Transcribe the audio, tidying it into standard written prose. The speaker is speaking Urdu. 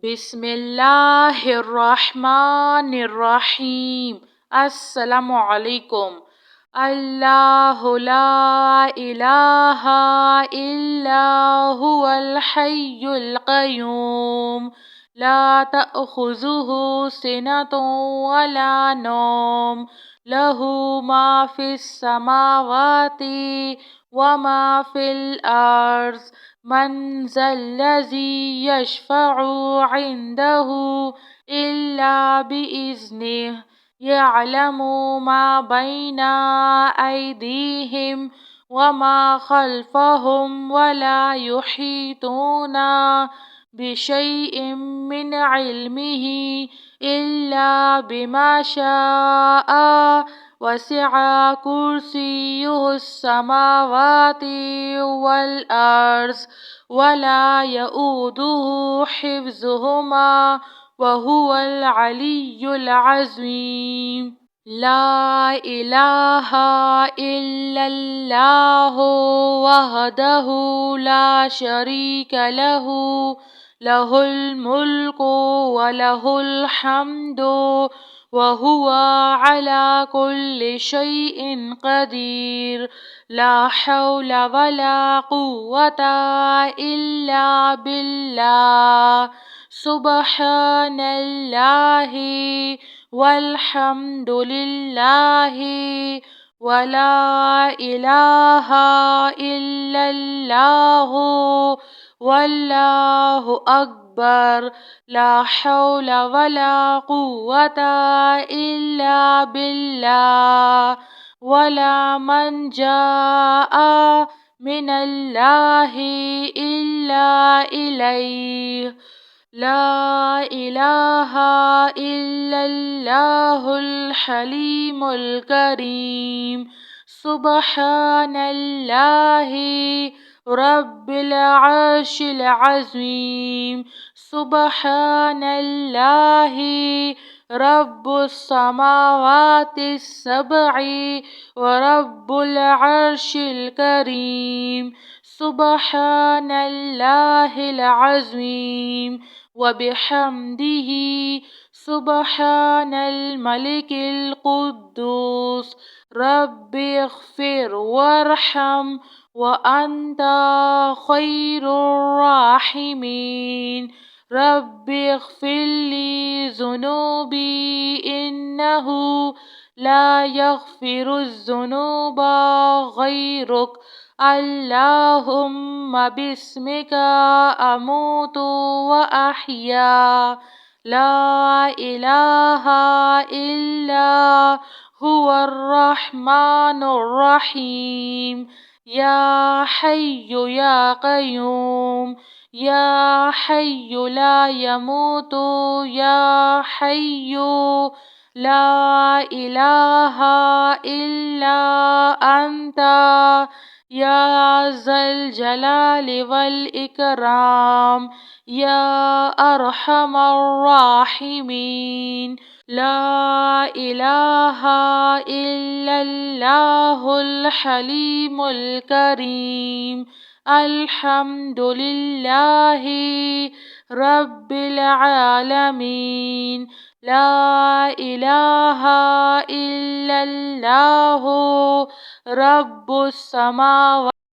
بسم اللہ الرحمن الرحیم۔ السلام علیکم۔ اللہ لا الہ الا هو الحی القیوم لا تأخذہ سنۃ ولا نوم لہ ما فی السماوات وما فی الارض من ذا الذی یشفع عنده الا بإذنہ یعلم ما بین ایدیہم وما خلفہم ولا یحیطون بشیء من علمہ الا بما شاء وسع کرسیہ السماوات والارض ولا یؤودہ حفظہما وہو العلی العظیم۔ لا الہ الا اللہ وحدہ لا شریک لہ لہ الملک ولہ الحمد وہو علی کل شیء قدیر۔ لا حول ولا قوة الا باللہ۔ سبحان اللہ والحمد للہ ولا الہ الا اللہ واللہ اکبر۔ لا حول ولا قوة الا باللہ ولا منجا من اللہ الا الیہ۔ لا الہ الا اللہ الحلیم الکریم۔ سبحان اللہ رب العرش العظیم۔ سبحان اللہ رب السماوات السبع ورب العرش الکریم۔ سبحان اللہ العظیم وبحمدہ۔ سبحان الملک القدوس رب اغفر وارحم وانت خیر الراحمین۔ رب اغفر لی ذنوبی انہ لا یغفر الذنوب غیرک۔ اللہم باسمک اموت واحیا۔ لا الہ الا هو الرحمن الرحیم۔ یا حی یا قیوم یا حی لا یموت یا حی لا الہ الا انت یا ذا الجلال والاکرام یا ارحم الراحمین۔ لا الہ الا اللہ الحلیم الکریم۔ الحمد للہ رب العالمین۔ لا الہ الا اللہ رب السماوات